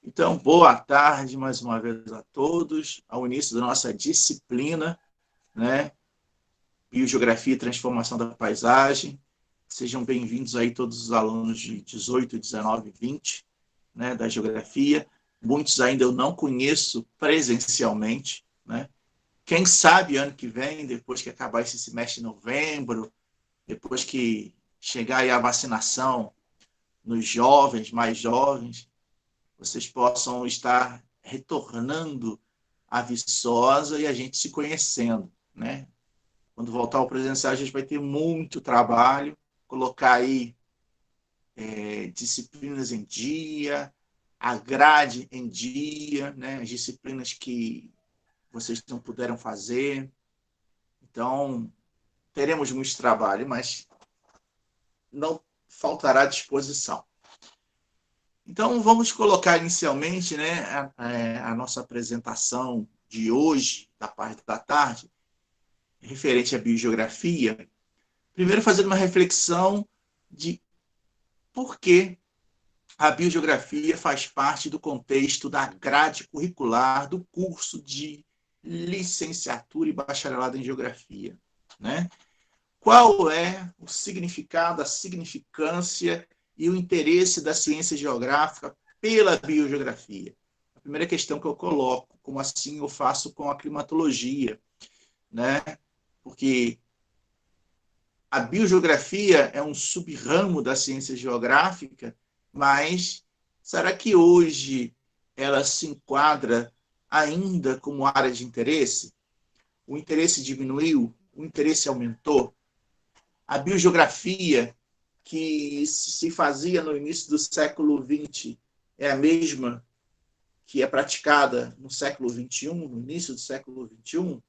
Então, boa tarde mais uma vez a todos, ao início da nossa disciplina, né? Biogeografia e Transformação da Paisagem. Sejam bem-vindos aí todos os alunos de 18, 19 e 20, né, da Geografia. Muitos ainda eu não conheço presencialmente, né? Quem sabe ano que vem, depois que acabar esse semestre em novembro, depois que chegar aí a vacinação nos jovens, mais jovens, vocês possam estar retornando à Viçosa e a gente se conhecendo, né? Quando voltar ao presencial, a gente vai ter muito trabalho, colocar aí disciplinas em dia, a grade em dia, né? As disciplinas que vocês não puderam fazer. Então, teremos muito trabalho, mas não faltará disposição. Então, vamos colocar inicialmente, né, a nossa apresentação de hoje, da parte da tarde, referente à biogeografia. Primeiro, fazendo uma reflexão de por que a biogeografia faz parte do contexto da grade curricular do curso de licenciatura e bacharelado em geografia, né? Qual é o significado, a significância e o interesse da ciência geográfica pela biogeografia? A primeira questão que eu coloco, como assim eu faço com a climatologia, né? Porque a biogeografia é um sub-ramo da ciência geográfica, mas será que hoje ela se enquadra ainda como área de interesse? O interesse diminuiu? O interesse aumentou? A biogeografia que se fazia no início do século XX é a mesma que é praticada no século XXI, no início do século XXI?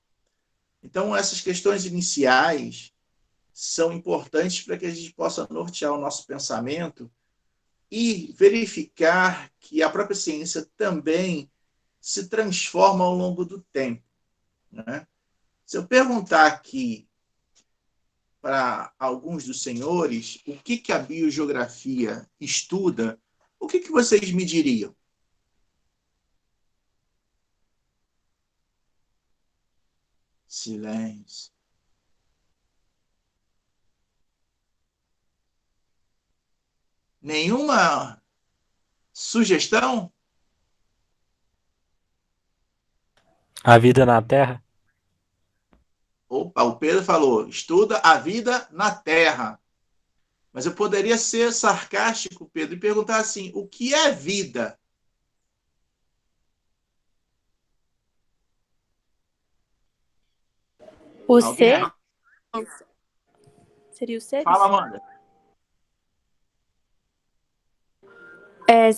Então, essas questões iniciais são importantes para que a gente possa nortear o nosso pensamento e verificar que a própria ciência também se transforma ao longo do tempo, né? Se eu perguntar aqui para alguns dos senhores o que a biogeografia estuda, o que vocês me diriam? Silêncio. Nenhuma sugestão? A vida na Terra? Opa, o Pedro falou, estuda a vida na Terra. Mas eu poderia ser sarcástico, Pedro, e perguntar assim, o que é vida? Os Alguém seres? aí? Seria os Fala, seres? Amanda.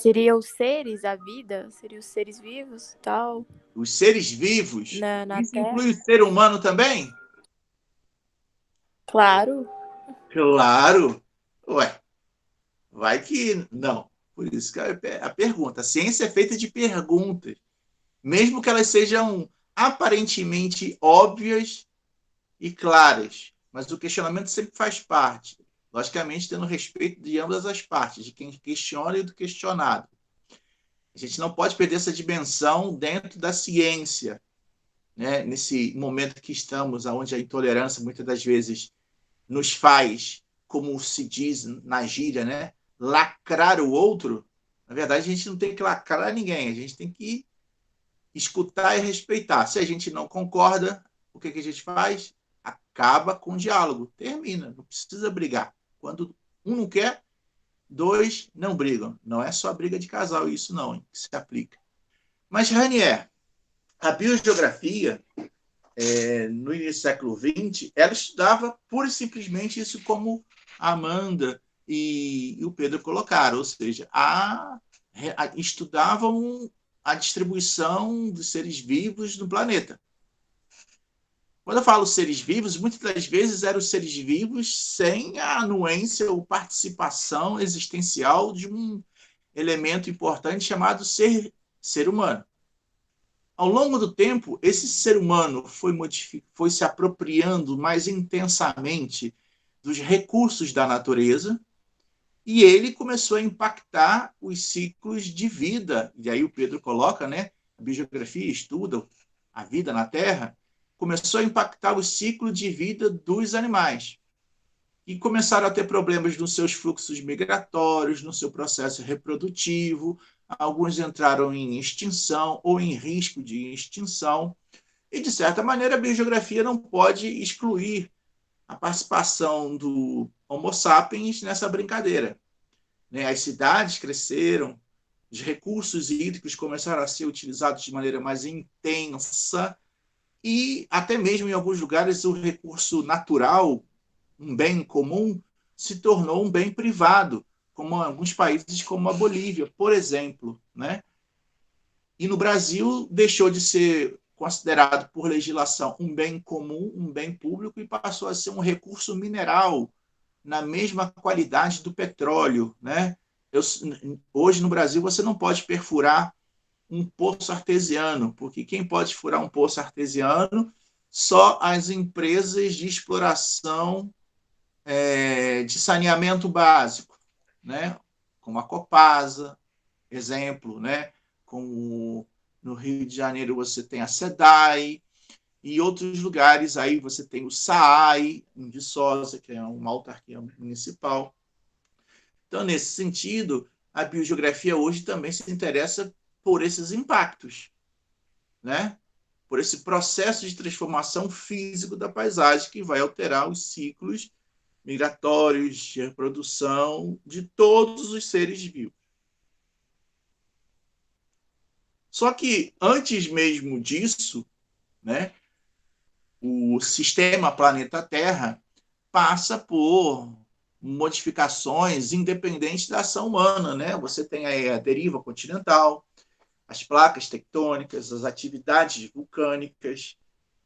Seria os seres, a vida? Seria os seres vivos tal, Os seres vivos, na isso Terra? inclui o ser humano também? Claro. Claro. Ué, vai que não. Por isso que a pergunta. A ciência é feita de perguntas. Mesmo que elas sejam aparentemente óbvias e claras. Mas o questionamento sempre faz parte. Logicamente, tendo respeito de ambas as partes, de quem questiona e do questionado. A gente não pode perder essa dimensão dentro da ciência, né? Nesse momento que estamos, onde a intolerância muitas das vezes nos faz, como se diz na gíria, né? Lacrar o outro. Na verdade, a gente não tem que lacrar ninguém, a gente tem que escutar e respeitar. Se a gente não concorda, o que a gente faz? Acaba com o diálogo, termina, não precisa brigar. Quando um não quer, dois não brigam. Não é só briga de casal, isso não, hein, que se aplica. Mas, Ranier, a biogeografia, no início do século XX, ela estudava pura e simplesmente isso como a Amanda e o Pedro colocaram, ou seja, estudavam a distribuição dos seres vivos no planeta. Quando eu falo seres vivos, muitas das vezes eram seres vivos sem a anuência ou participação existencial de um elemento importante chamado ser humano. Ao longo do tempo, esse ser humano foi se apropriando mais intensamente dos recursos da natureza E ele começou a impactar os ciclos de vida. E aí o Pedro coloca, né? A biogeografia estuda a vida na Terra, começou a impactar o ciclo de vida dos animais. E começaram a ter problemas nos seus fluxos migratórios, no seu processo reprodutivo. Alguns entraram em extinção ou em risco de extinção. E, de certa maneira, a biogeografia não pode excluir a participação do Homo sapiens nessa brincadeira. As cidades cresceram, os recursos hídricos começaram a ser utilizados de maneira mais intensa e até mesmo em alguns lugares o recurso natural, um bem comum, se tornou um bem privado, como em alguns países como a Bolívia, por exemplo, né? E no Brasil deixou de ser considerado por legislação um bem comum, um bem público, e passou a ser um recurso mineral na mesma qualidade do petróleo, né? Hoje no Brasil você não pode perfurar um poço artesiano, porque quem pode furar um poço artesiano só as empresas de exploração de saneamento básico, né? Como a Copasa, exemplo, né? Como no Rio de Janeiro você tem a SEDAI, e outros lugares aí você tem o SAAI, em Viçosa, que é uma autarquia municipal. Então, nesse sentido, a biogeografia hoje também se interessa por esses impactos, né? Por esse processo de transformação físico da paisagem que vai alterar os ciclos migratórios, de reprodução de todos os seres vivos. Só que antes mesmo disso, né, o sistema planeta Terra passa por modificações independentes da ação humana, né? Você tem aí a deriva continental, as placas tectônicas, as atividades vulcânicas,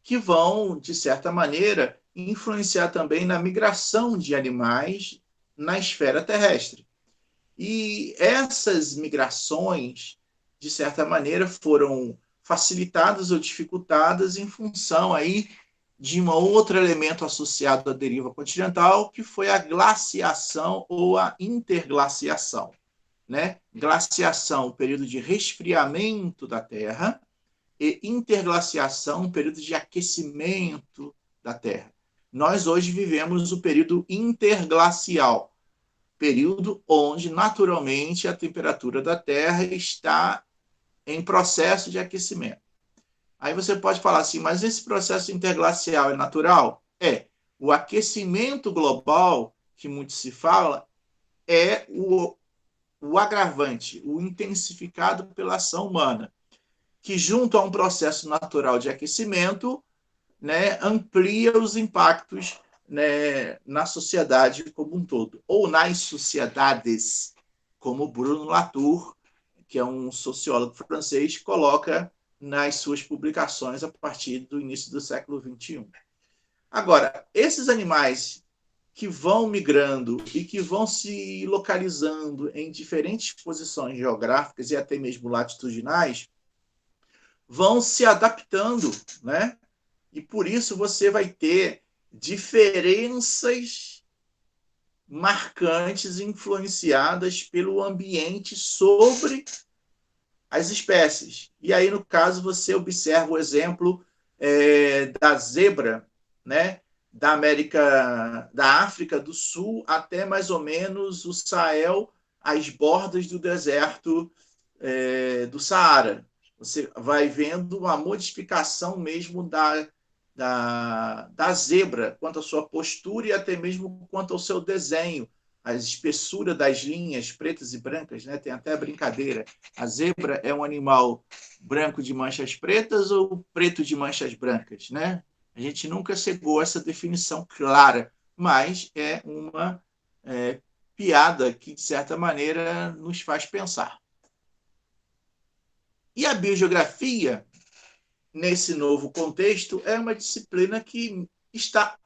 que vão, de certa maneira, influenciar também na migração de animais na esfera terrestre. E essas migrações, de certa maneira, foram facilitadas ou dificultadas em função aí de um outro elemento associado à deriva continental, que foi a glaciação ou a interglaciação, né? Glaciação, período de resfriamento da Terra, e interglaciação, período de aquecimento da Terra. Nós hoje vivemos o período interglacial, período onde naturalmente a temperatura da Terra está em processo de aquecimento. Aí você pode falar assim, mas esse processo interglacial é natural? É. O aquecimento global, que muito se fala, é o agravante, o intensificado pela ação humana, que junto a um processo natural de aquecimento, né, amplia os impactos, né, na sociedade como um todo, ou nas sociedades, como Bruno Latour, que é um sociólogo francês, coloca nas suas publicações a partir do início do século XXI. Agora, esses animais que vão migrando e que vão se localizando em diferentes posições geográficas e até mesmo latitudinais, vão se adaptando, né? E por isso você vai ter diferenças marcantes influenciadas pelo ambiente sobre as espécies. E aí, no caso, você observa o exemplo da zebra, né? Da África do Sul até mais ou menos o Sahel, às bordas do deserto do Saara. Você vai vendo uma modificação mesmo da zebra, quanto à sua postura e até mesmo quanto ao seu desenho, a espessura das linhas pretas e brancas, né? Tem até a brincadeira. A zebra é um animal branco de manchas pretas ou preto de manchas brancas, né? A gente nunca chegou a essa definição clara, mas é uma piada que, de certa maneira, nos faz pensar. E a biogeografia, nesse novo contexto, é uma disciplina que está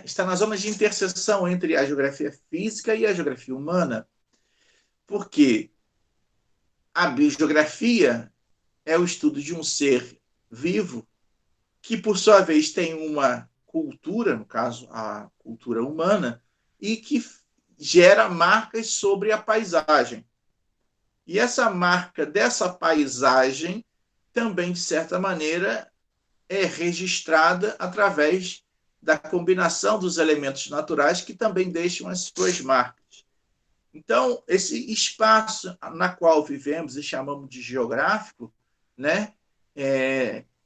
está na zona de interseção entre a geografia física e a geografia humana, porque a biogeografia é o estudo de um ser vivo que, por sua vez, tem uma cultura, no caso, a cultura humana, e que gera marcas sobre a paisagem. E essa marca dessa paisagem também, de certa maneira, é registrada através da combinação dos elementos naturais que também deixam as suas marcas. Então, esse espaço na qual vivemos e chamamos de geográfico, né,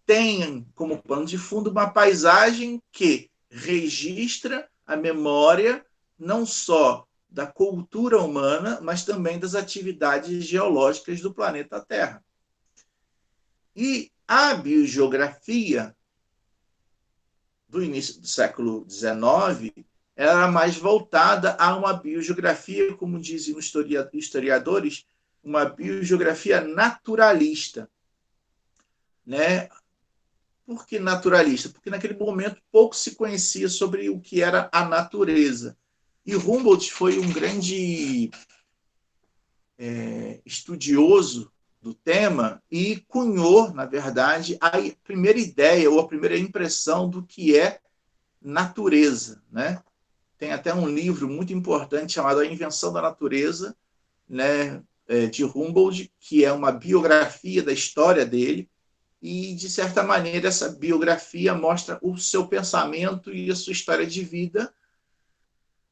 tem como pano de fundo uma paisagem que registra a memória não só da cultura humana, mas também das atividades geológicas do planeta Terra. E a biogeografia do início do século XIX era mais voltada a uma biogeografia, como dizem os historiadores, uma biogeografia naturalista. Né? Por que naturalista? Porque naquele momento pouco se conhecia sobre o que era a natureza. E Humboldt foi um grande estudioso do tema e cunhou, na verdade, a primeira ideia ou a primeira impressão do que é natureza. Né? Tem até um livro muito importante chamado A Invenção da Natureza, né, de Humboldt, que é uma biografia da história dele, e, de certa maneira, essa biografia mostra o seu pensamento e a sua história de vida,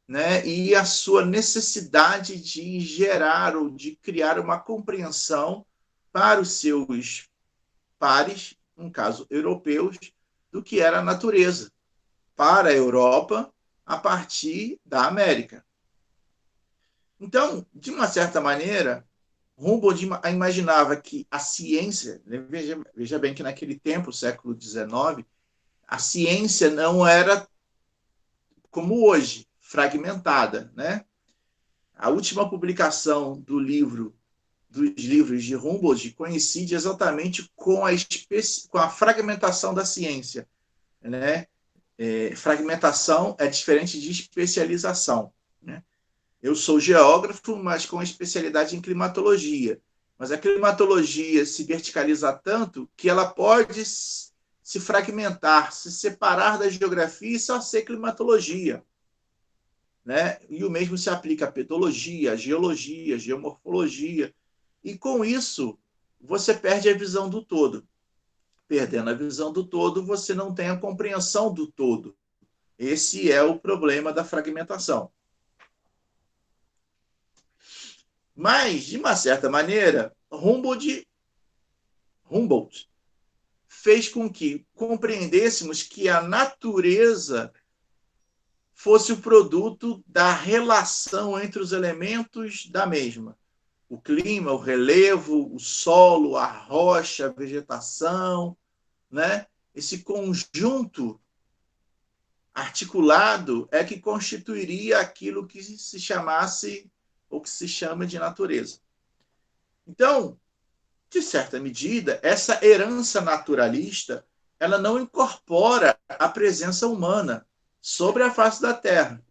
né, e a sua necessidade de gerar ou de criar uma compreensão para os seus pares, no caso, europeus, do que era a natureza, para a Europa, a partir da América. Então, de uma certa maneira, Humboldt imaginava que a ciência, veja bem que naquele tempo, século XIX, a ciência não era como hoje, fragmentada. Né? A última publicação dos livros de Humboldt coincide exatamente com a fragmentação da ciência. Né? Fragmentação é diferente de especialização. Né? Eu sou geógrafo, mas com especialidade em climatologia. Mas a climatologia se verticaliza tanto que ela pode se fragmentar, se separar da geografia e só ser climatologia. Né? E o mesmo se aplica à pedologia, à geologia, à geomorfologia. E com isso, você perde a visão do todo. Perdendo a visão do todo, você não tem a compreensão do todo. Esse é o problema da fragmentação. Mas, de uma certa maneira, Humboldt fez com que compreendêssemos que a natureza fosse o produto da relação entre os elementos da mesma. O clima, o relevo, o solo, a rocha, a vegetação, né? Esse conjunto articulado é que constituiria aquilo que se chamasse ou que se chama de natureza. Então, de certa medida, essa herança naturalista ela não incorpora a presença humana sobre a face da Terra.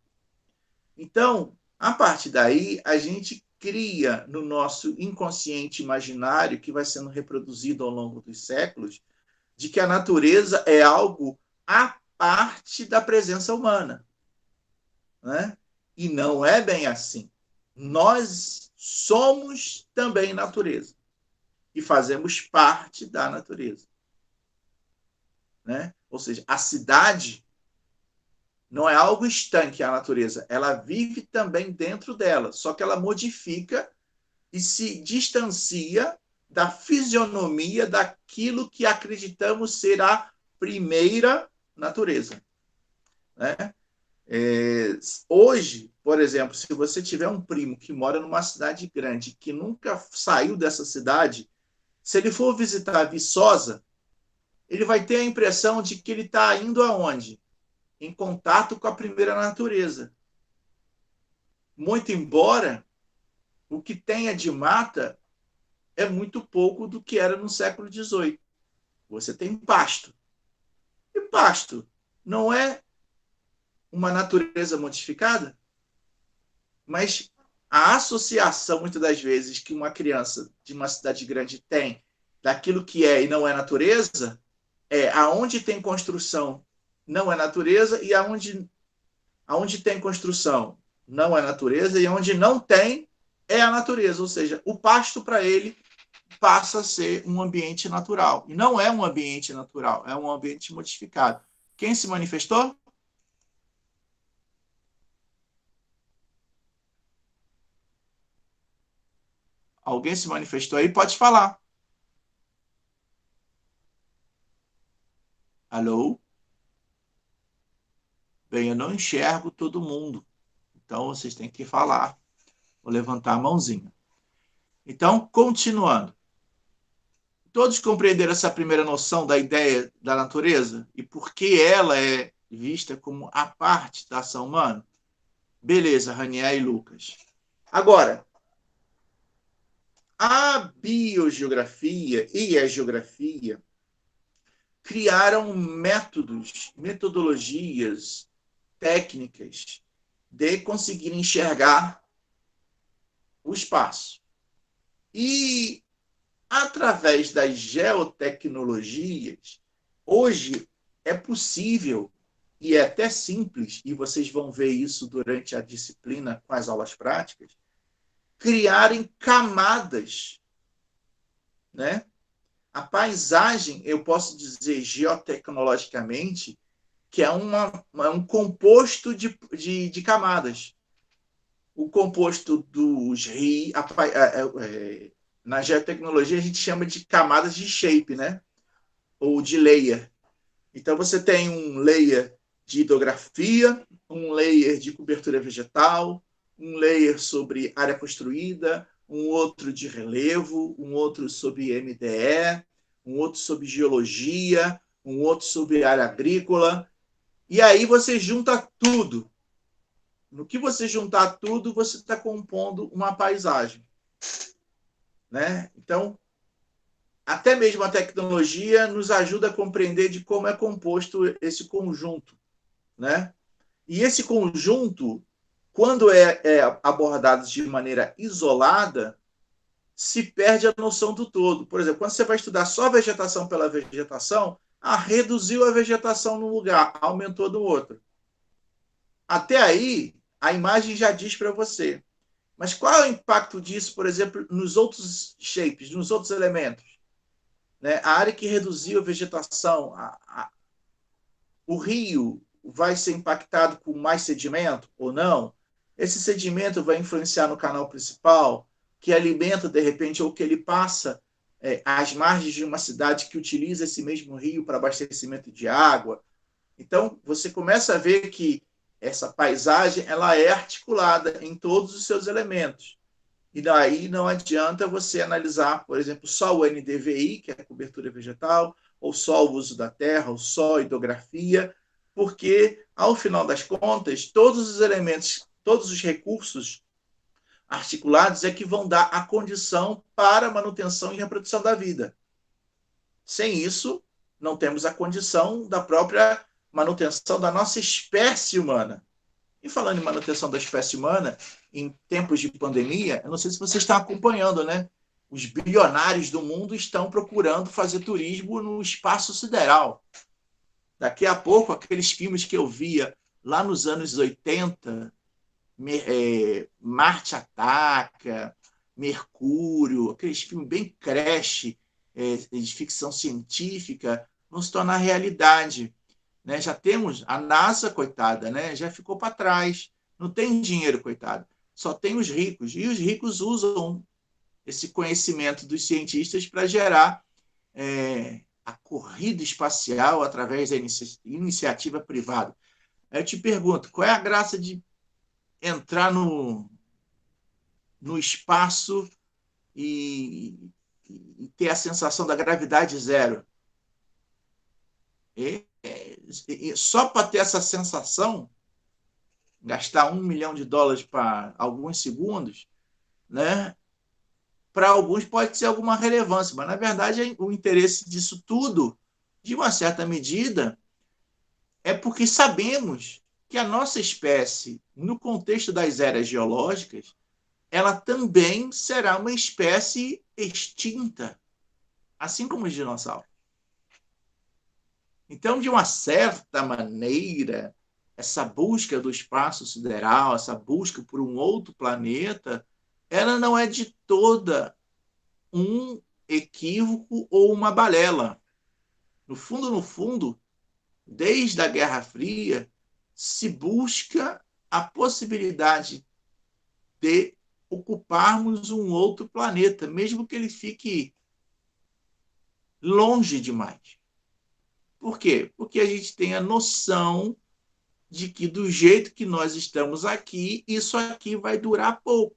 Então, a partir daí, a gente cria no nosso inconsciente imaginário, que vai sendo reproduzido ao longo dos séculos, de que a natureza é algo à parte da presença humana. Né? E não é bem assim. Nós somos também natureza e fazemos parte da natureza. Né? Ou seja, a cidade não é algo estanque à natureza, ela vive também dentro dela, só que ela modifica e se distancia da fisionomia daquilo que acreditamos ser a primeira natureza. Né? Hoje, por exemplo, se você tiver um primo que mora numa cidade grande, que nunca saiu dessa cidade, se ele for visitar Viçosa, ele vai ter a impressão de que ele está indo aonde? Em contato com a primeira natureza. Muito embora o que tenha de mata é muito pouco do que era no século XVIII. Você tem pasto. E pasto não é uma natureza modificada? Mas a associação, muitas das vezes, que uma criança de uma cidade grande tem daquilo que é e não é natureza, é aonde tem construção não é natureza e aonde tem construção não é natureza, e onde não tem, é a natureza. Ou seja, o pasto para ele passa a ser um ambiente natural. E não é um ambiente natural, é um ambiente modificado. Quem se manifestou? Alguém se manifestou aí? Pode falar. Alô? Bem, eu não enxergo todo mundo. Então, vocês têm que falar. Vou levantar a mãozinha. Então, continuando. Todos compreenderam essa primeira noção da ideia da natureza e por que ela é vista como a parte da ação humana? Beleza, Ranier e Lucas. Agora, a biogeografia e a geografia criaram métodos, metodologias, técnicas de conseguir enxergar o espaço. E, através das geotecnologias, hoje é possível, e é até simples, e vocês vão ver isso durante a disciplina com as aulas práticas, criarem camadas, né? A paisagem, eu posso dizer geotecnologicamente, que é um composto de camadas. O composto dos rios. Na geotecnologia, a gente chama de camadas de shape, né? Ou de layer. Então, você tem um layer de hidrografia, um layer de cobertura vegetal, um layer sobre área construída, um outro de relevo, um outro sobre MDE, um outro sobre geologia, um outro sobre área agrícola. E aí você junta tudo. No que você juntar tudo, você está compondo uma paisagem. Né? Então, até mesmo a tecnologia nos ajuda a compreender de como é composto esse conjunto. Né? E esse conjunto, quando é abordado de maneira isolada, se perde a noção do todo. Por exemplo, quando você vai estudar só vegetação pela vegetação, reduziu a vegetação num lugar, aumentou no outro. Até aí, a imagem já diz para você. Mas qual é o impacto disso, por exemplo, nos outros shapes, nos outros elementos? Né? A área que reduziu a vegetação, o rio vai ser impactado com mais sedimento ou não? Esse sedimento vai influenciar no canal principal, que alimenta, de repente, ou que ele passa às margens de uma cidade que utiliza esse mesmo rio para abastecimento de água. Então, você começa a ver que essa paisagem ela é articulada em todos os seus elementos. E daí não adianta você analisar, por exemplo, só o NDVI, que é a cobertura vegetal, ou só o uso da terra, ou só a hidrografia, porque, ao final das contas, todos os elementos, todos os recursos articulados é que vão dar a condição para a manutenção e reprodução da vida. Sem isso, não temos a condição da própria manutenção da nossa espécie humana. E falando em manutenção da espécie humana, em tempos de pandemia, eu não sei se vocês estão acompanhando, né? Os bilionários do mundo estão procurando fazer turismo no espaço sideral. Daqui a pouco, aqueles filmes que eu via lá nos anos 80, Marte Ataca, Mercúrio, aqueles filmes bem crash, de ficção científica, vão se tornar realidade. Né? Já temos a NASA, coitada, né? Já ficou para trás. Não tem dinheiro, coitado. Só tem os ricos. E os ricos usam esse conhecimento dos cientistas para gerar a corrida espacial através da iniciativa privada. Aí eu te pergunto, qual é a graça de entrar no espaço e ter a sensação da gravidade zero? Só para ter essa sensação, gastar $1 milhão para alguns segundos, né? Para alguns pode ser alguma relevância, mas na verdade o interesse disso tudo, de uma certa medida, é porque sabemos que a nossa espécie, no contexto das eras geológicas, ela também será uma espécie extinta, assim como os dinossauros. Então, de uma certa maneira, essa busca do espaço sideral, essa busca por um outro planeta, ela não é de toda um equívoco ou uma balela. No fundo, desde a Guerra Fria, se busca a possibilidade de ocuparmos um outro planeta, mesmo que ele fique longe demais. Por quê? Porque a gente tem a noção de que do jeito que nós estamos aqui, isso aqui vai durar pouco.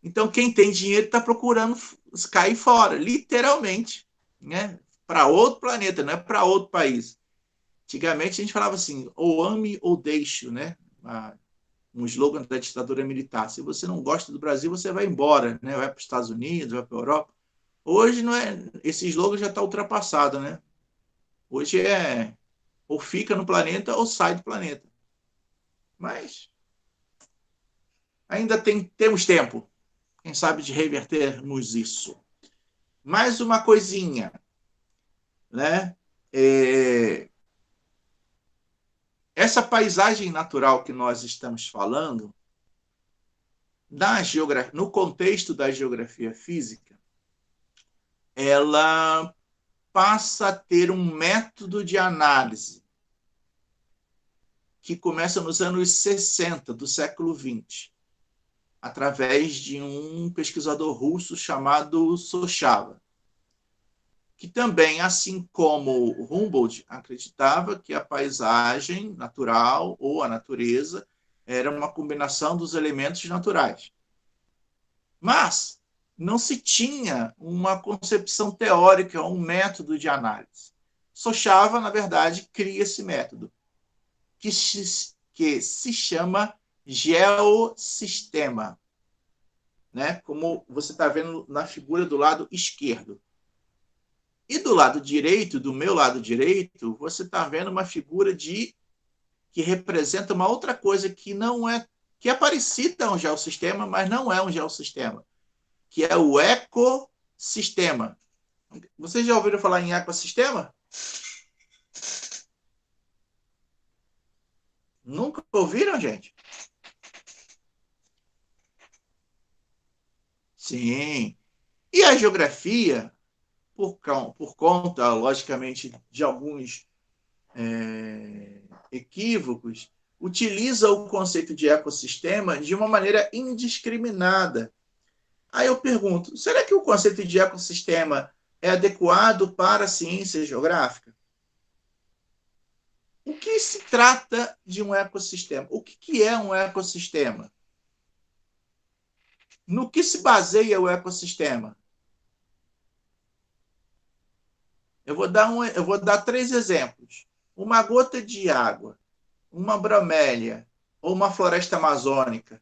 Então, quem tem dinheiro está procurando cair fora, literalmente, né? Para outro planeta, não é para outro país. Antigamente a gente falava assim, ou ame ou deixe, né? Um slogan da ditadura militar. Se você não gosta do Brasil, você vai embora, né? Vai para os Estados Unidos, vai para a Europa. Hoje não é, esse slogan já está ultrapassado, né? Hoje é ou fica no planeta ou sai do planeta. Mas ainda temos tempo, quem sabe, de revertermos isso. Mais uma coisinha, né? Essa paisagem natural que nós estamos falando, no contexto da geografia física, ela passa a ter um método de análise que começa nos anos 60 do século XX, através de um pesquisador russo chamado Sochava, que também, assim como Humboldt, acreditava que a paisagem natural ou a natureza era uma combinação dos elementos naturais. Mas não se tinha uma concepção teórica, um método de análise. Sochava, na verdade, cria esse método, que se chama geossistema, né? Como você está vendo na figura do lado esquerdo. E do lado direito, do meu lado direito, você está vendo uma figura que representa uma outra coisa que é parecida a um geossistema, mas não é um geossistema, que é o ecossistema. Vocês já ouviram falar em ecossistema? Nunca ouviram, gente? Sim. E a geografia, por conta, logicamente, de alguns equívocos, utiliza o conceito de ecossistema de uma maneira indiscriminada. Aí eu pergunto, será que o conceito de ecossistema é adequado para a ciência geográfica? O que se trata de um ecossistema? O que é um ecossistema? No que se baseia o ecossistema? Eu vou dar 3 exemplos. Uma gota de água, uma bromélia ou uma floresta amazônica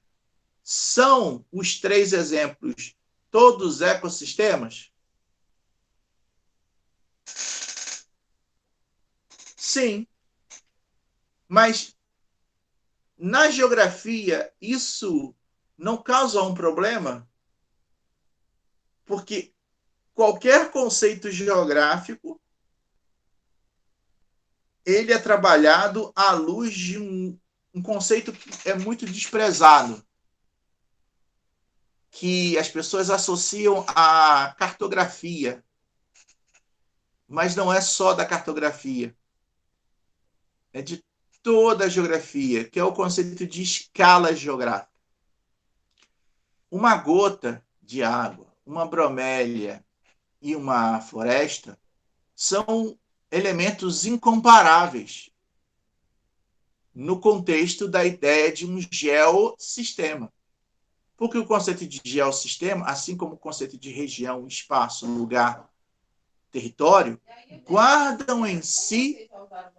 são os 3 exemplos todos ecossistemas? Sim. Mas na geografia isso não causa um problema? Porque qualquer conceito geográfico ele é trabalhado à luz de um conceito que é muito desprezado, que as pessoas associam à cartografia, mas não é só da cartografia, é de toda a geografia, que é o conceito de escala geográfica. Uma gota de água, uma bromélia e uma floresta são elementos incomparáveis no contexto da ideia de um geossistema. Porque o conceito de geossistema, assim como o conceito de região, espaço, lugar, território, guardam em si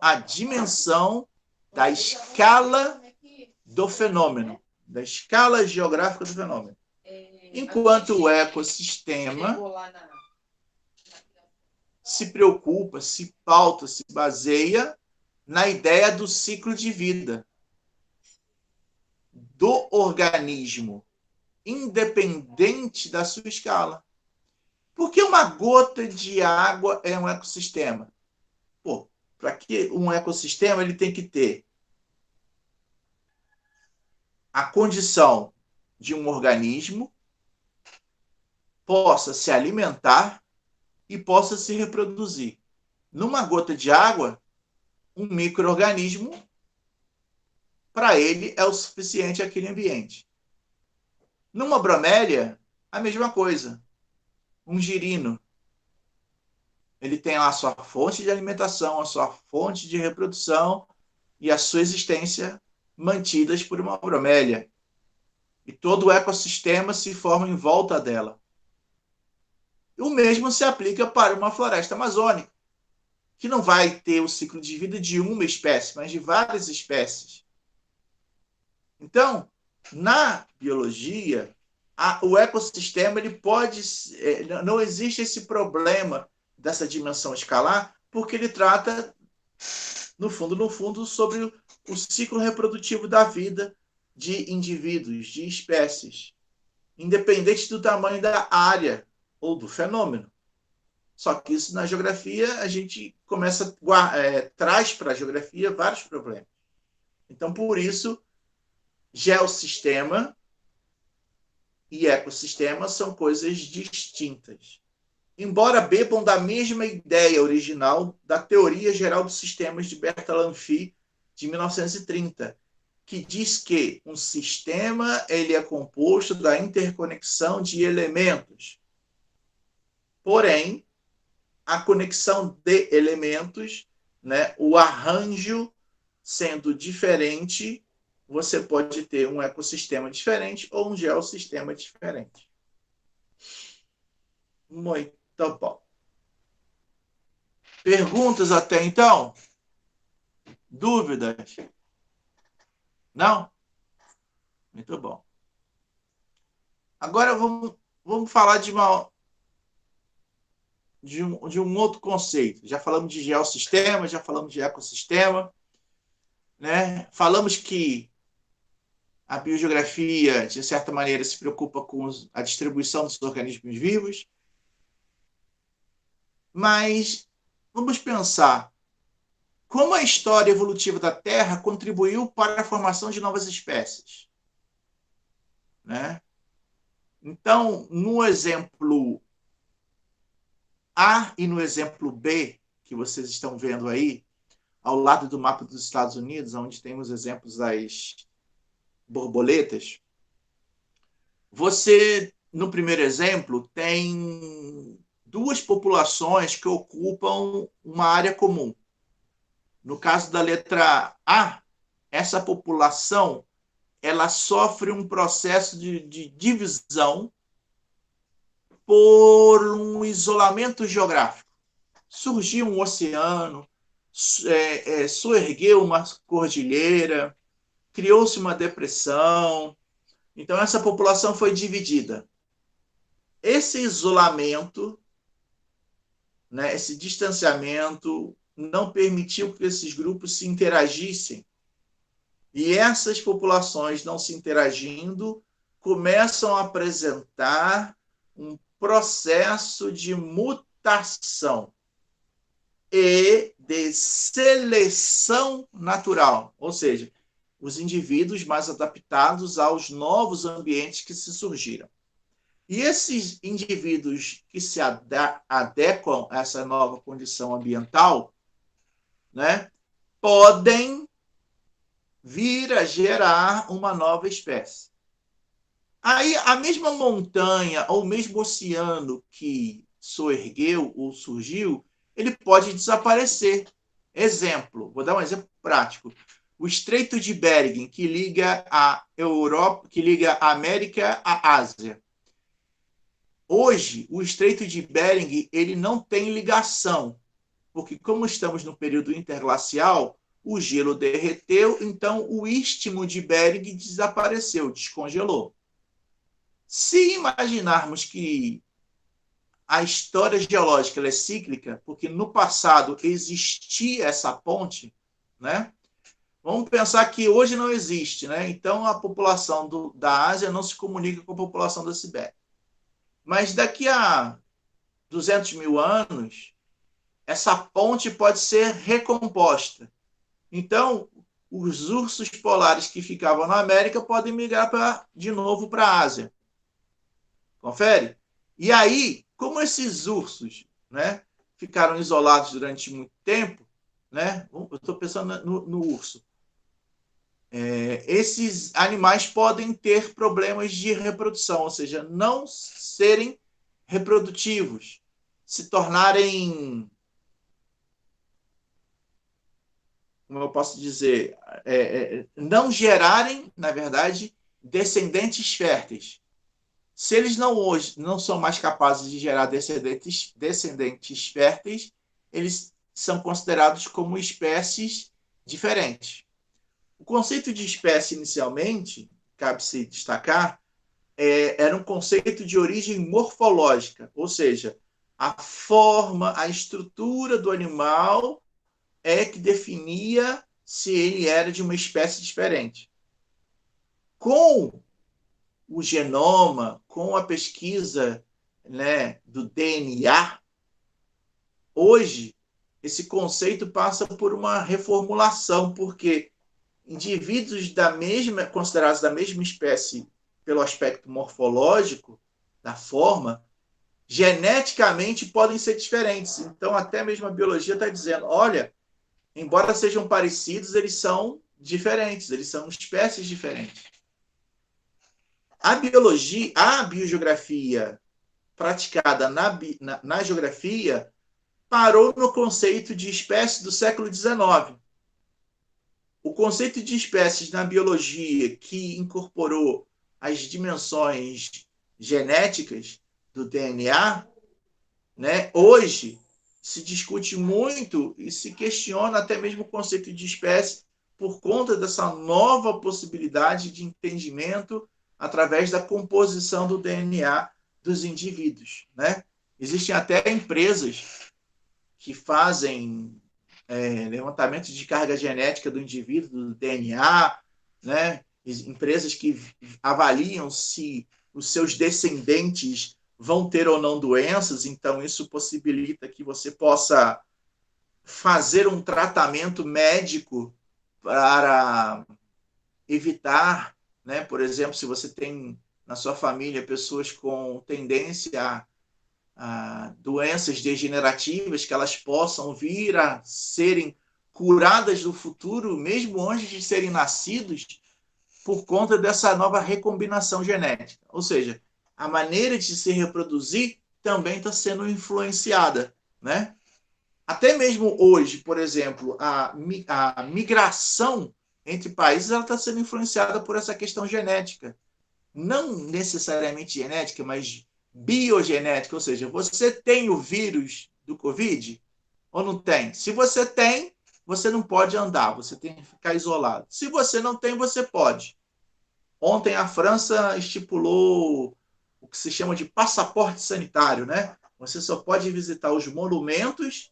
a dimensão da escala do fenômeno, da escala geográfica do fenômeno. Enquanto o ecossistema se preocupa, se pauta, se baseia na ideia do ciclo de vida do organismo, independente da sua escala. Por que uma gota de água é um ecossistema? para que um ecossistema ele tem que ter a condição de um organismo possa se alimentar e possa se reproduzir. Numa gota de água, um micro-organismo, para ele, é o suficiente aquele ambiente. Numa bromélia, a mesma coisa. Um girino. Ele tem lá a sua fonte de alimentação, a sua fonte de reprodução e a sua existência mantidas por uma bromélia. E todo o ecossistema se forma em volta dela. O mesmo se aplica para uma floresta amazônica, que não vai ter o ciclo de vida de uma espécie, mas de várias espécies. Então, na biologia, o ecossistema ele pode, não existe esse problema dessa dimensão escalar, porque ele trata, no fundo, sobre o ciclo reprodutivo da vida de indivíduos, de espécies, independente do tamanho da área ou do fenômeno. Só que isso na geografia a gente traz para a geografia vários problemas. Então, por isso, geossistema e ecossistema são coisas distintas. Embora bebam da mesma ideia original da Teoria Geral dos Sistemas de Bertalanffy, de 1930, que diz que um sistema ele é composto da interconexão de elementos. Porém, a conexão de elementos, né, o arranjo sendo diferente, você pode ter um ecossistema diferente ou um geossistema diferente. Muito bom. Perguntas até então? Dúvidas? Não? Muito bom. Agora vamos falar de um outro conceito. Já falamos de geossistema, já falamos de ecossistema, né? Falamos que a biogeografia, de certa maneira, se preocupa com a distribuição dos organismos vivos. Mas vamos pensar como a história evolutiva da Terra contribuiu para a formação de novas espécies, né? Então, no exemplo A e no exemplo B, que vocês estão vendo aí, ao lado do mapa dos Estados Unidos, onde tem os exemplos das borboletas, você, no primeiro exemplo, tem duas populações que ocupam uma área comum. No caso da letra A, essa população ela sofre um processo de divisão por um isolamento geográfico. Surgiu um oceano, soergueu uma cordilheira, criou-se uma depressão. Então, essa população foi dividida. Esse isolamento, né, esse distanciamento, não permitiu que esses grupos se interagissem. E essas populações não se interagindo começam a apresentar um processo de mutação e de seleção natural, ou seja, os indivíduos mais adaptados aos novos ambientes que se surgiram. E esses indivíduos que se adequam a essa nova condição ambiental, né, podem vir a gerar uma nova espécie. Aí, a mesma montanha ou o mesmo oceano que soergueu ou surgiu, ele pode desaparecer. Exemplo, vou dar um exemplo prático. O Estreito de Bering, que liga a Europa, que liga a América à Ásia. Hoje, o Estreito de Bering ele não tem ligação, porque como estamos no período interglacial, o gelo derreteu, então o istmo de Bering desapareceu, descongelou. Se imaginarmos que a história geológica ela é cíclica, porque no passado existia essa ponte, né? Vamos pensar que hoje não existe, né? Então a população da Ásia não se comunica com a população da Sibéria. Mas daqui a 200 mil anos, essa ponte pode ser recomposta. Então, os ursos polares que ficavam na América podem migrar de novo para a Ásia. Confere? E aí, como esses ursos, né, ficaram isolados durante muito tempo, né, eu estou pensando no urso, esses animais podem ter problemas de reprodução, ou seja, não serem reprodutivos, se tornarem, como eu posso dizer, não gerarem, na verdade, descendentes férteis. Se eles hoje não são mais capazes de gerar descendentes férteis, eles são considerados como espécies diferentes. O conceito de espécie, inicialmente, cabe-se destacar, era um conceito de origem morfológica, ou seja, a forma, a estrutura do animal é que definia se ele era de uma espécie diferente. Com o genoma, com a pesquisa, né, do DNA, hoje esse conceito passa por uma reformulação, porque indivíduos considerados da mesma espécie pelo aspecto morfológico, da forma, geneticamente podem ser diferentes. Então, até mesmo a biologia está dizendo, olha, embora sejam parecidos, eles são diferentes, eles são espécies diferentes. A biogeografia praticada na geografia parou no conceito de espécie do século XIX. O conceito de espécies na biologia, que incorporou as dimensões genéticas do DNA, né, hoje se discute muito e se questiona até mesmo o conceito de espécie por conta dessa nova possibilidade de entendimento através da composição do DNA dos indivíduos, né? Existem até empresas que fazem levantamento de carga genética do indivíduo, do DNA, né? Empresas que avaliam se os seus descendentes vão ter ou não doenças, então isso possibilita que você possa fazer um tratamento médico para evitar, né? Por exemplo, se você tem na sua família pessoas com tendência a doenças degenerativas, que elas possam vir a serem curadas no futuro, mesmo antes de serem nascidos, por conta dessa nova recombinação genética. Ou seja, a maneira de se reproduzir também está sendo influenciada, né? Até mesmo hoje, por exemplo, a migração entre países está sendo influenciada por essa questão genética. Não necessariamente genética, mas biogenética, ou seja, você tem o vírus do Covid ou não tem? Se você tem, você não pode andar, você tem que ficar isolado. Se você não tem, você pode. Ontem a França estipulou o que se chama de passaporte sanitário, né? Você só pode visitar os monumentos,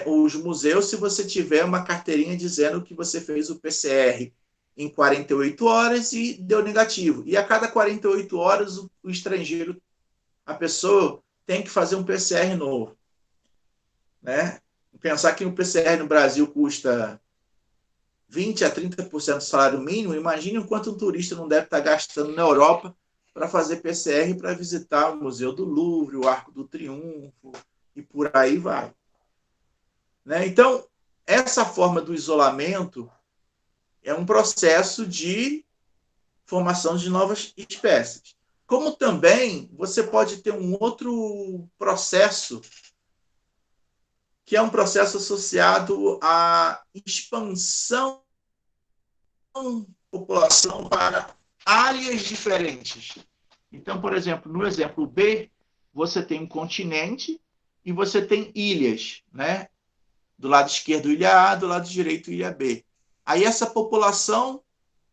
os museus, se você tiver uma carteirinha dizendo que você fez o PCR em 48 horas e deu negativo. E a cada 48 horas, o estrangeiro, a pessoa tem que fazer um PCR novo, né? Pensar que um PCR no Brasil custa 20% a 30% do salário mínimo, imagine o quanto um turista não deve estar gastando na Europa para fazer PCR para visitar o Museu do Louvre, o Arco do Triunfo, e por aí vai. Né? Então, essa forma do isolamento é um processo de formação de novas espécies. Como também você pode ter um outro processo, que é um processo associado à expansão da população para áreas diferentes. Então, por exemplo, no exemplo B, você tem um continente e você tem ilhas, né? Do lado esquerdo, ilha A, do lado direito, ilha B. Aí essa população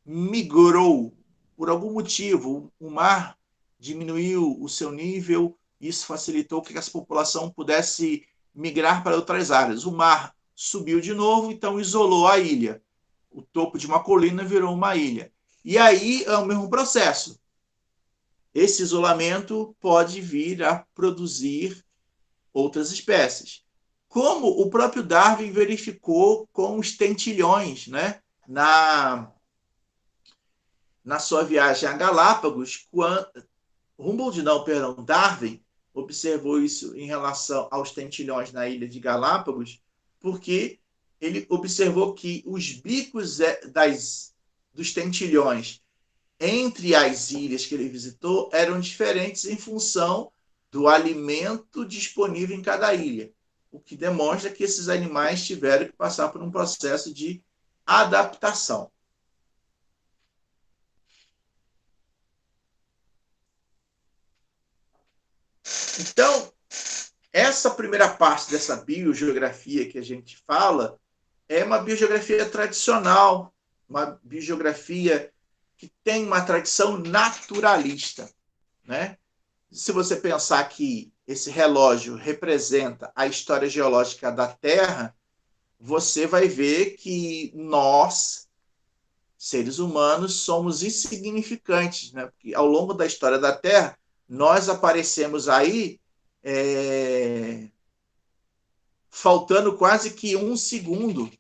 migrou por algum motivo, o mar diminuiu o seu nível, isso facilitou que essa população pudesse migrar para outras áreas. O mar subiu de novo, então isolou a ilha. O topo de uma colina virou uma ilha. E aí é o mesmo processo. Esse isolamento pode vir a produzir outras espécies. como o próprio Darwin verificou com os tentilhões, né? Na sua viagem a Galápagos, Darwin observou isso em relação aos tentilhões na ilha de Galápagos, porque ele observou que os bicos dos tentilhões entre as ilhas que ele visitou eram diferentes em função do alimento disponível em cada ilha, o que demonstra que esses animais tiveram que passar por um processo de adaptação. Então, essa primeira parte dessa biogeografia que a gente fala é uma biogeografia tradicional, uma biogeografia que tem uma tradição naturalista, né? Se você pensar que esse relógio representa a história geológica da Terra, você vai ver que nós, seres humanos, somos insignificantes, né? Porque ao longo da história da Terra, nós aparecemos aí faltando quase que 1 segundo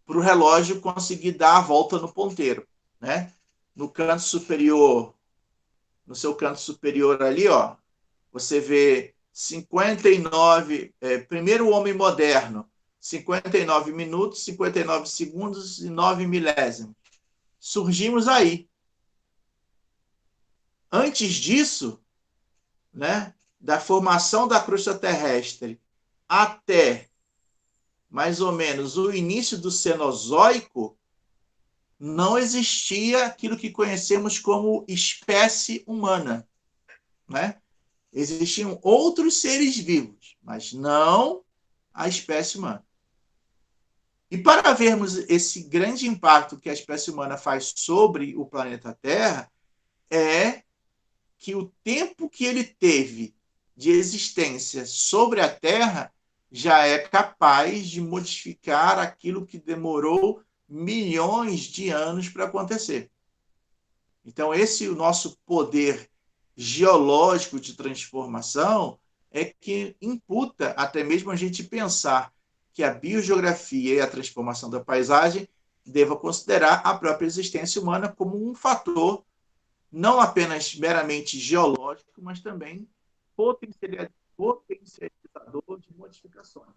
para o relógio conseguir dar a volta no ponteiro, né? No canto superior, no seu canto superior ali, ó, você vê 59, primeiro homem moderno, 59 minutos, 59 segundos e 9 milésimos. Surgimos aí. Antes disso, né, da formação da crosta terrestre até mais ou menos o início do Cenozoico, não existia aquilo que conhecemos como espécie humana, né? Existiam outros seres vivos, mas não a espécie humana. E para vermos esse grande impacto que a espécie humana faz sobre o planeta Terra, é que o tempo que ele teve de existência sobre a Terra já é capaz de modificar aquilo que demorou milhões de anos para acontecer. Então, esse é o nosso poder geológico de transformação é que imputa até mesmo a gente pensar que a biogeografia e a transformação da paisagem deva considerar a própria existência humana como um fator não apenas meramente geológico, mas também potencializador de modificações.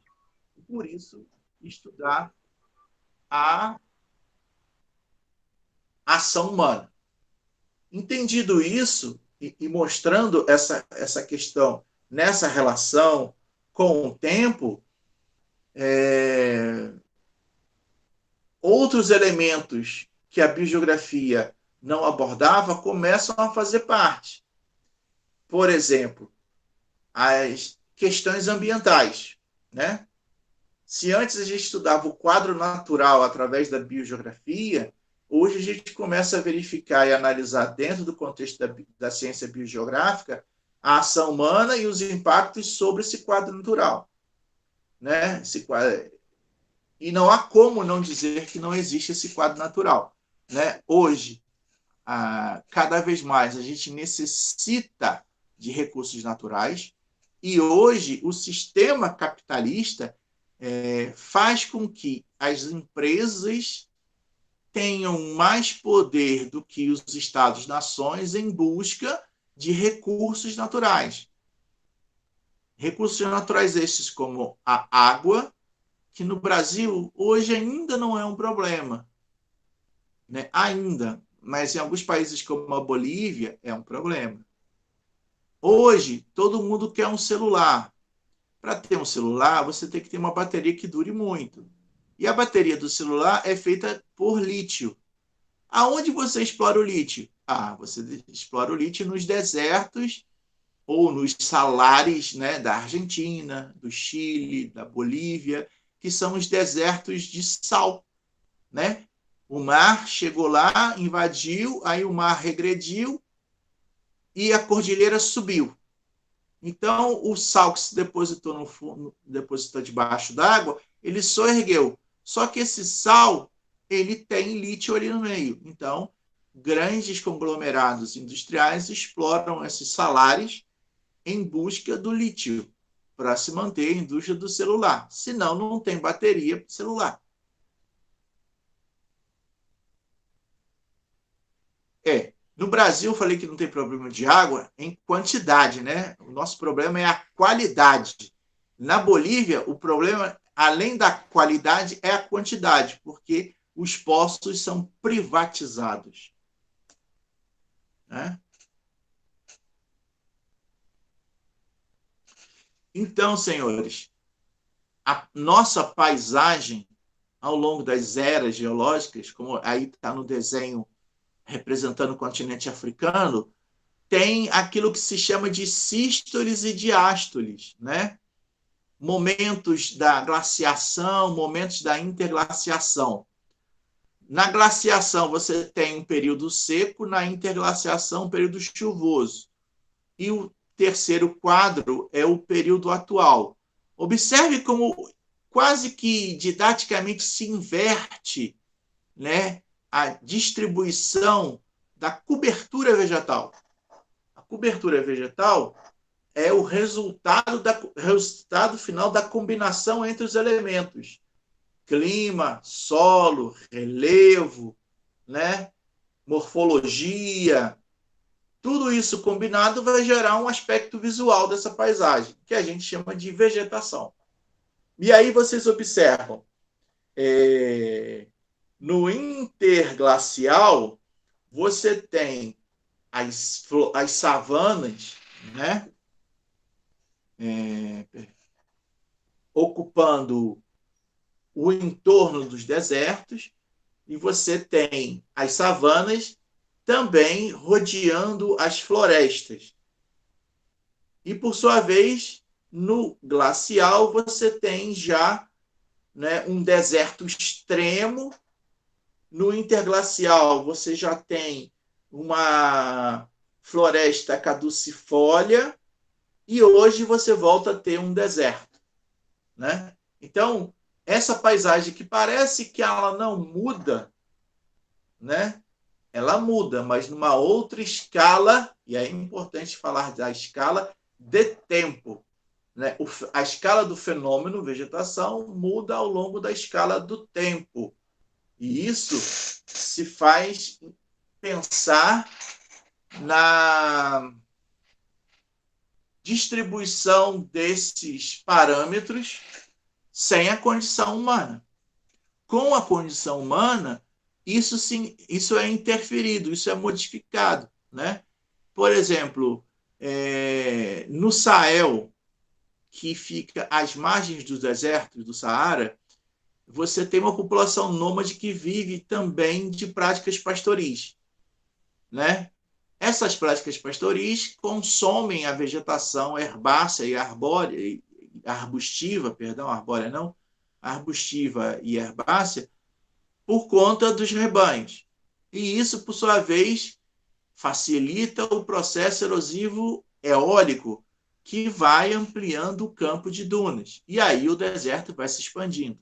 E por isso, estudar a ação humana. Entendido isso, e mostrando essa questão nessa relação com o tempo, outros elementos que a biogeografia não abordava começam a fazer parte. Por exemplo, as questões ambientais, né? Se antes a gente estudava o quadro natural através da biogeografia, hoje a gente começa a verificar e analisar dentro do contexto da ciência biogeográfica a ação humana e os impactos sobre esse quadro natural, né? E não há como não dizer que não existe esse quadro natural, né? Hoje, cada vez mais a gente necessita de recursos naturais e hoje o sistema capitalista faz com que as empresas tenham mais poder do que os Estados-nações em busca de recursos naturais. Recursos naturais estes como a água, que no Brasil hoje ainda não é um problema, né? Ainda, mas em alguns países como a Bolívia é um problema. Hoje, todo mundo quer um celular. Para ter um celular, você tem que ter uma bateria que dure muito. E a bateria do celular é feita por lítio. Aonde você explora o lítio? Você explora o lítio nos desertos ou nos salares, né, da Argentina, do Chile, da Bolívia, que são os desertos de sal, né? O mar chegou lá, invadiu, aí o mar regrediu e a cordilheira subiu. Então, o sal que se depositou no fundo, depositou debaixo d'água, ele soergueu. Só que esse sal, ele tem lítio ali no meio. Então, grandes conglomerados industriais exploram esses salares em busca do lítio, para se manter a indústria do celular. Senão, não tem bateria para o celular. No Brasil, eu falei que não tem problema de água em quantidade, né? O nosso problema é a qualidade. Na Bolívia, o problema, além da qualidade, é a quantidade, porque os poços são privatizados. Né? Então, senhores, a nossa paisagem ao longo das eras geológicas, como aí está no desenho representando o continente africano, tem aquilo que se chama de sístoles e diástoles, né? Momentos da glaciação, momentos da interglaciação. Na glaciação, você tem um período seco, na interglaciação, um período chuvoso. E o terceiro quadro é o período atual. Observe como quase que didaticamente se inverte, né, a distribuição da cobertura vegetal. A cobertura vegetal é o resultado final da combinação entre os elementos. Clima, solo, relevo, né, morfologia. Tudo isso combinado vai gerar um aspecto visual dessa paisagem, que a gente chama de vegetação. E aí vocês observam, no interglacial, você tem as savanas, né, ocupando o entorno dos desertos, e você tem as savanas também rodeando as florestas. E, por sua vez, no glacial, você tem já, né, um deserto extremo. No interglacial, você já tem uma floresta caducifólia, e hoje você volta a ter um deserto. Né? Então, essa paisagem que parece que ela não muda, né? Ela muda, mas numa outra escala, e é importante falar da escala de tempo. Né? A escala do fenômeno vegetação muda ao longo da escala do tempo. E isso se faz pensar na distribuição desses parâmetros sem a condição humana. Com a condição humana, isso é interferido, isso é modificado. Né? Por exemplo, no Sahel, que fica às margens dos desertos do Saara, você tem uma população nômade que vive também de práticas pastoris. Né? Essas práticas pastoris consomem a vegetação herbácea e arbórea, arbustiva, perdão, arbórea não, arbustiva e herbácea, por conta dos rebanhos. E isso, por sua vez, facilita o processo erosivo eólico, que vai ampliando o campo de dunas. E aí o deserto vai se expandindo.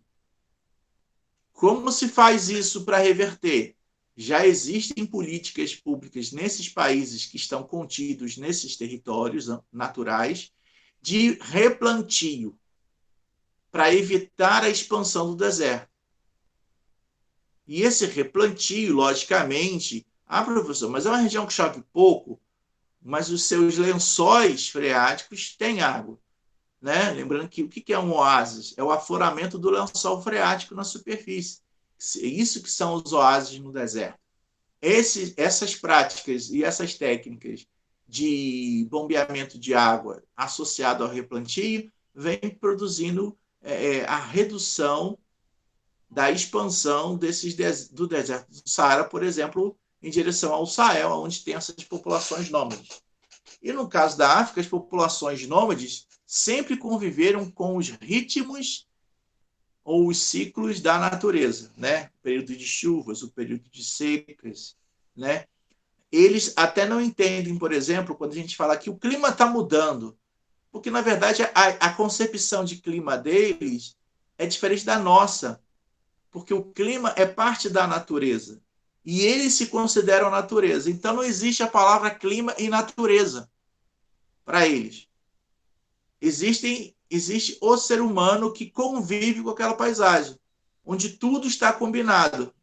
Como se faz isso para reverter? Já existem políticas públicas nesses países que estão contidos nesses territórios naturais de replantio para evitar a expansão do deserto. E esse replantio, logicamente, professor, mas é uma região que chove pouco, mas os seus lençóis freáticos têm água. Né? Lembrando que o que é um oásis? É o afloramento do lençol freático na superfície. Isso que são os oásis no deserto. Essas práticas e essas técnicas de bombeamento de água associado ao replantio vem produzindo a redução da expansão do deserto do Saara, por exemplo, em direção ao Sahel, onde tem essas populações nômades. E no caso da África, as populações nômades sempre conviveram com os ritmos ou os ciclos da natureza, né? O período de chuvas, o período de secas, né? Eles até não entendem, por exemplo, quando a gente fala que o clima está mudando, porque, na verdade, a concepção de clima deles é diferente da nossa, porque o clima é parte da natureza, e eles se consideram natureza. Então, não existe a palavra clima e natureza para eles. Existem existe o ser humano que convive com aquela paisagem, onde tudo está combinado.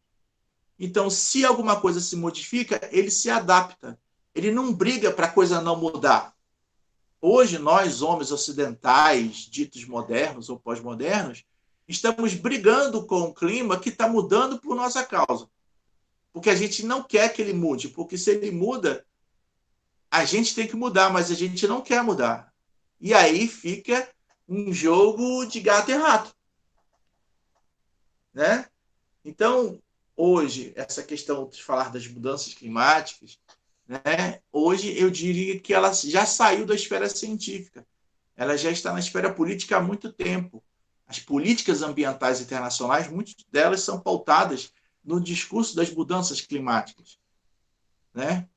Então, se alguma coisa se modifica, ele se adapta. Ele não briga para a coisa não mudar. Hoje, nós, homens ocidentais, ditos modernos ou pós-modernos, estamos brigando com o clima que está mudando por nossa causa. Porque a gente não quer que ele mude, porque se ele muda, a gente tem que mudar, mas a gente não quer mudar. E aí fica um jogo de gato e rato. Né? Então, hoje, essa questão de falar das mudanças climáticas, né? Hoje eu diria que ela já saiu da esfera científica. Ela já está na esfera política há muito tempo. As políticas ambientais internacionais, muitas delas são pautadas no discurso das mudanças climáticas. Né?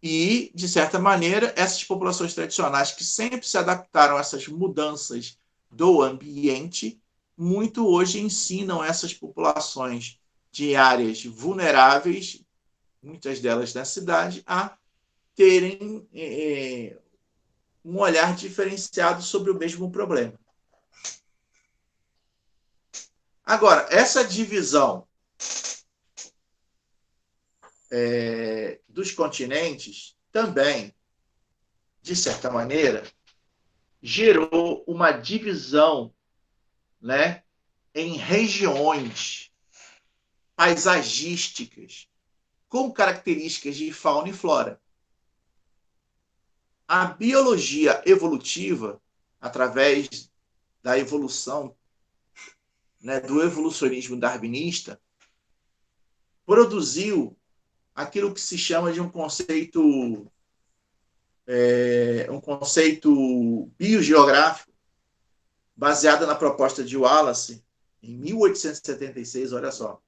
E, de certa maneira, essas populações tradicionais que sempre se adaptaram a essas mudanças do ambiente, muito hoje ensinam essas populações de áreas vulneráveis, muitas delas na cidade, a terem um olhar diferenciado sobre o mesmo problema. Agora, essa divisão dos continentes também, de certa maneira, gerou uma divisão, né, em regiões paisagísticas com características de fauna e flora. A biologia evolutiva, através da evolução, né, do evolucionismo darwinista, produziu aquilo que se chama de um conceito biogeográfico, baseado na proposta de Wallace, em 1876, olha só,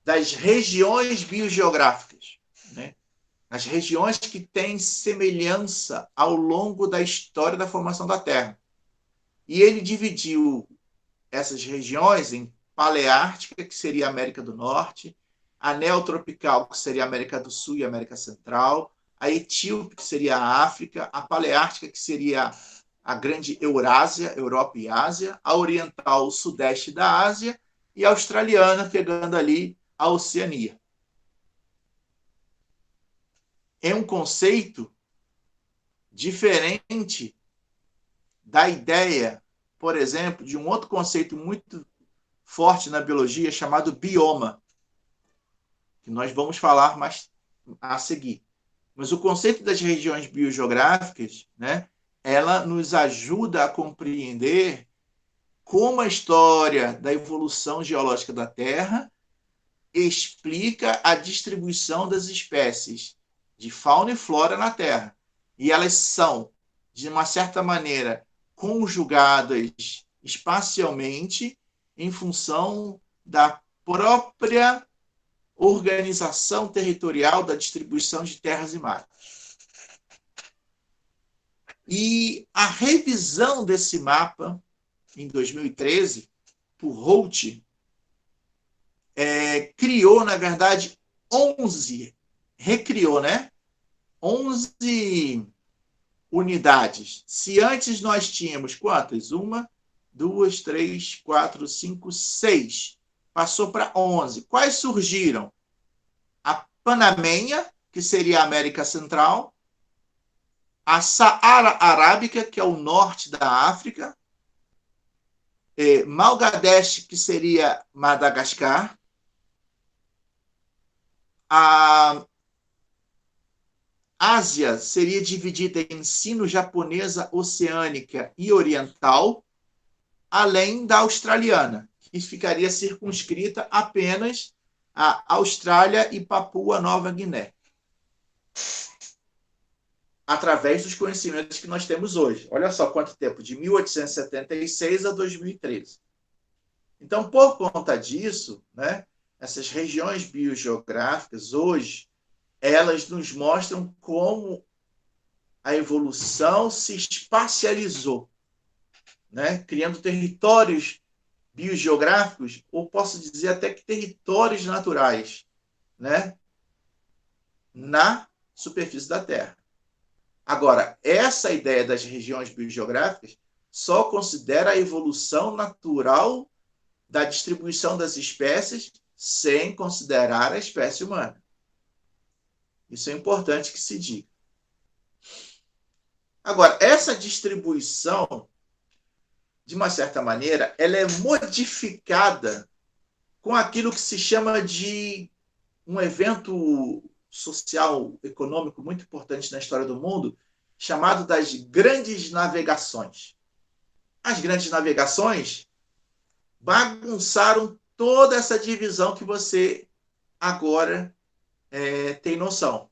das regiões biogeográficas, né? As regiões que têm semelhança ao longo da história da formação da Terra. E ele dividiu essas regiões em paleártica, que seria a América do Norte, a neotropical, que seria a América do Sul e a América Central, a etíope, que seria a África, a paleártica, que seria a grande Eurásia, Europa e Ásia, a oriental, o sudeste da Ásia, e a australiana, pegando ali a Oceania. É um conceito diferente da ideia, por exemplo, de um outro conceito muito forte na biologia chamado bioma, que nós vamos falar mais a seguir. Mas o conceito das regiões biogeográficas, né, ela nos ajuda a compreender como a história da evolução geológica da Terra explica a distribuição das espécies de fauna e flora na Terra. E elas são, de uma certa maneira, conjugadas espacialmente em função da própria organização territorial da distribuição de terras e mares. E a revisão desse mapa, em 2013, por Holt, criou, na verdade, 11 unidades. Se antes nós tínhamos quantas? 1, 2, 3, 4, 5, 6. Passou para 11. Quais surgiram? A Panamenha, que seria a América Central, a Saara Arábica, que é o norte da África, Malgadesh, que seria Madagascar, a Ásia seria dividida em sino-japonesa, oceânica e oriental, além da australiana, que ficaria circunscrita apenas à Austrália e Papua Nova Guiné, através dos conhecimentos que nós temos hoje. Olha só quanto tempo, de 1876 a 2013. Então, por conta disso, né, essas regiões biogeográficas, hoje, elas nos mostram como a evolução se espacializou, né, criando territórios biogeográficos, ou posso dizer até que territórios naturais, né, na superfície da Terra. Agora, essa ideia das regiões biogeográficas só considera a evolução natural da distribuição das espécies sem considerar a espécie humana. Isso é importante que se diga. Agora, essa distribuição, de uma certa maneira, ela é modificada com aquilo que se chama de um evento social, econômico muito importante na história do mundo, chamado das grandes navegações. As grandes navegações bagunçaram toda essa divisão que você agora tem noção.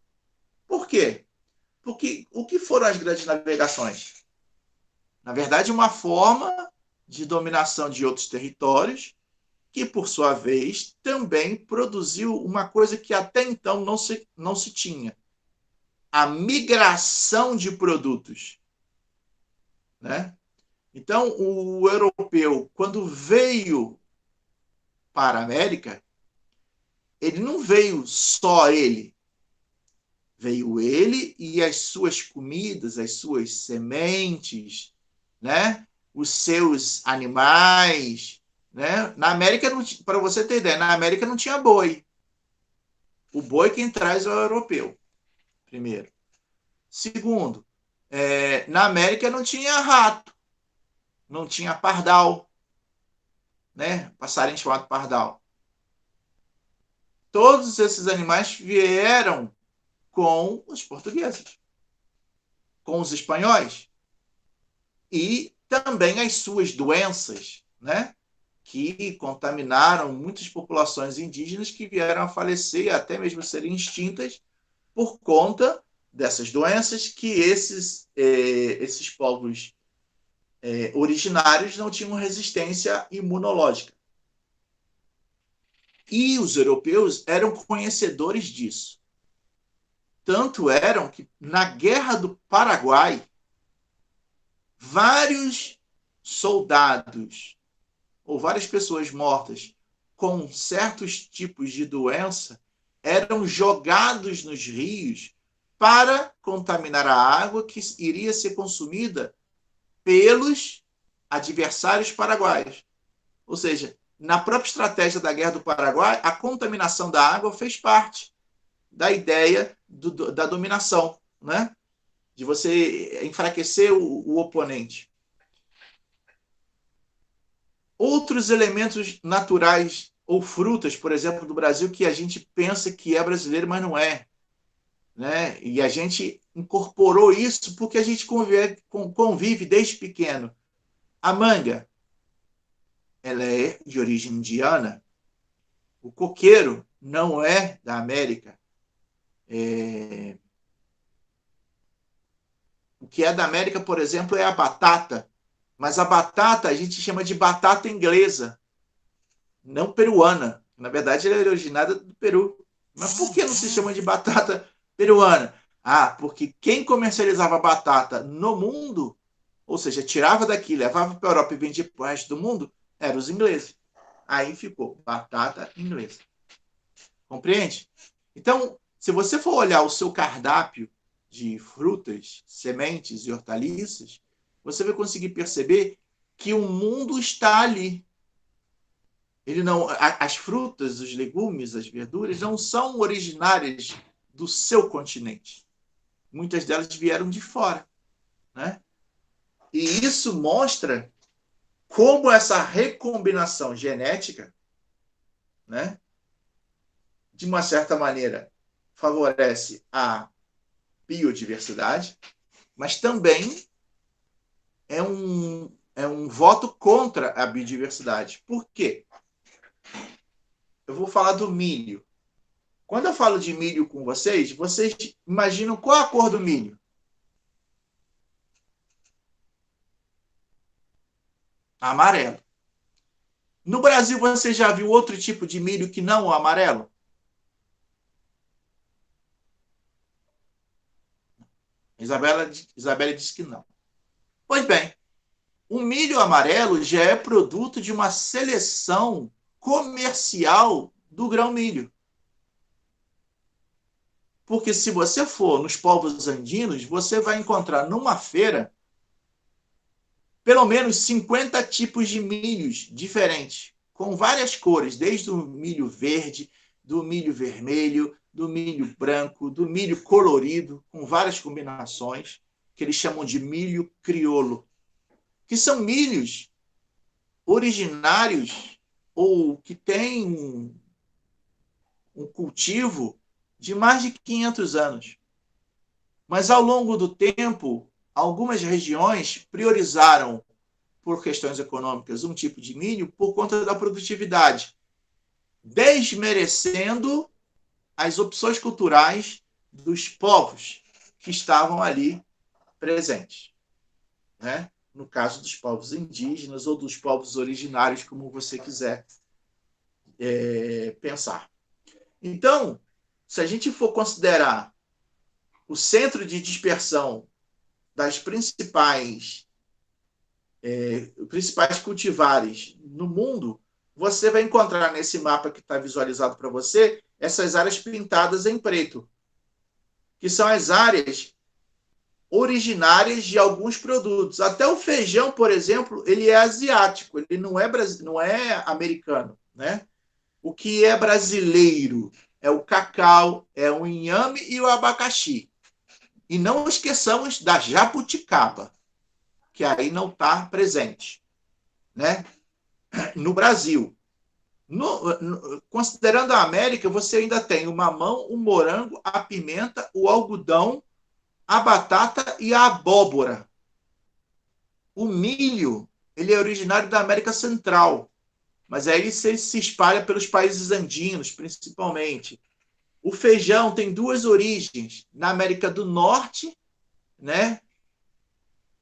Por quê? Porque o que foram as grandes navegações? Na verdade, uma forma de dominação de outros territórios, que, por sua vez, também produziu uma coisa que até então não se tinha: a migração de produtos. Né? Então, o europeu, quando veio para a América, ele não veio só ele. Veio ele e as suas comidas, as suas sementes, né? Os seus animais. Né? Na América, para você ter ideia, na América não tinha boi. O boi quem traz é o europeu, primeiro. Segundo, na América não tinha rato, não tinha pardal, né? Passarinho chamado pardal. Todos esses animais vieram com os portugueses, com os espanhóis. E também as suas doenças, né? Que contaminaram muitas populações indígenas que vieram a falecer e até mesmo serem extintas por conta dessas doenças que esses povos originários não tinham resistência imunológica. E os europeus eram conhecedores disso. Tanto eram que, na Guerra do Paraguai, vários soldados ou várias pessoas mortas com certos tipos de doença eram jogados nos rios para contaminar a água que iria ser consumida pelos adversários paraguaios. Ou seja, na própria estratégia da Guerra do Paraguai, a contaminação da água fez parte da ideia da dominação, né? De você enfraquecer o oponente. Outros elementos naturais ou frutas, por exemplo, do Brasil, que a gente pensa que é brasileiro, mas não é. Né? E a gente incorporou isso porque a gente convive desde pequeno. A manga, ela é de origem indiana. O coqueiro não é da América. O que é da América, por exemplo, é a batata. Mas a batata a gente chama de batata inglesa, não peruana. Na verdade, ela é originada do Peru. Mas por que não se chama de batata peruana? Ah, porque quem comercializava batata no mundo, ou seja, tirava daqui, levava para a Europa e vendia para o resto do mundo, eram os ingleses. Aí ficou batata inglesa. Compreende? Então, se você for olhar o seu cardápio de frutas, sementes e hortaliças, você vai conseguir perceber que o mundo está ali. As frutas, os legumes, as verduras não são originárias do seu continente. Muitas delas vieram de fora. Né? E isso mostra como essa recombinação genética, né, de uma certa maneira, favorece a biodiversidade, mas também é um voto contra a biodiversidade. Por quê? Eu vou falar do milho. Quando eu falo de milho com vocês imaginam qual a cor do milho? Amarelo. No Brasil, você já viu outro tipo de milho que não o amarelo? Isabela disse que não. Pois bem, o milho amarelo já é produto de uma seleção comercial do grão-milho. Porque se você for nos povos andinos, você vai encontrar numa feira pelo menos 50 tipos de milhos diferentes, com várias cores, desde o milho verde, do milho vermelho, do milho branco, do milho colorido, com várias combinações, que eles chamam de milho crioulo, que são milhos originários ou que têm um cultivo de mais de 500 anos. Mas, ao longo do tempo, algumas regiões priorizaram, por questões econômicas, um tipo de milho por conta da produtividade, desmerecendo as opções culturais dos povos que estavam ali presentes, né? No caso dos povos indígenas ou dos povos originários, como você quiser pensar. Então, se a gente for considerar o centro de dispersão das principais cultivares no mundo, você vai encontrar nesse mapa que está visualizado para você essas áreas pintadas em preto, que são as áreas originárias de alguns produtos. Até o feijão, por exemplo, ele é asiático, ele não é americano, né? O que é brasileiro é o cacau, é o inhame e o abacaxi. E não esqueçamos da jabuticaba, que aí não está presente, né? No Brasil. Considerando a América, você ainda tem o mamão, o morango, a pimenta, o algodão, a batata e a abóbora. O milho, ele é originário da América Central, mas aí ele se espalha pelos países andinos, principalmente. O feijão tem duas origens, na América do Norte, né?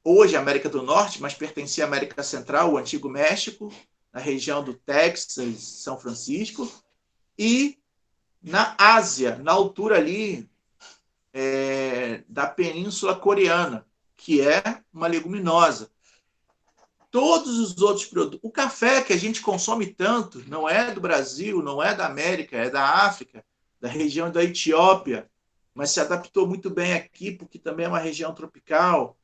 Hoje América do Norte, mas pertencia à América Central, o antigo México, na região do Texas, São Francisco, e na Ásia, na altura ali da Península Coreana, que é uma leguminosa. Todos os outros produtos. O café que a gente consome tanto não é do Brasil, não é da América, é da África, da região da Etiópia, mas se adaptou muito bem aqui, porque também é uma região tropical,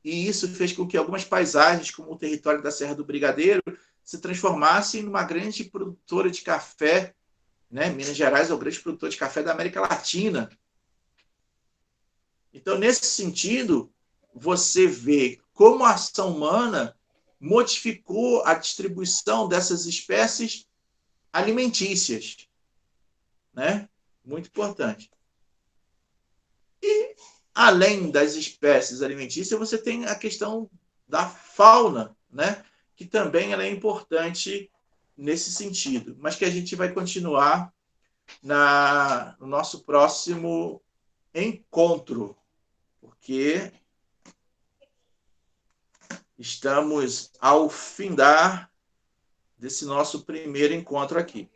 e isso fez com que algumas paisagens, como o território da Serra do Brigadeiro, se transformassem numa grande produtora de café, né? Minas Gerais é o grande produtor de café da América Latina. Então, nesse sentido, você vê como a ação humana modificou a distribuição dessas espécies alimentícias, né? Muito importante. E, além das espécies alimentícias, você tem a questão da fauna, né? Que também ela é importante nesse sentido, mas que a gente vai continuar no nosso próximo encontro, porque estamos ao findar desse nosso primeiro encontro aqui.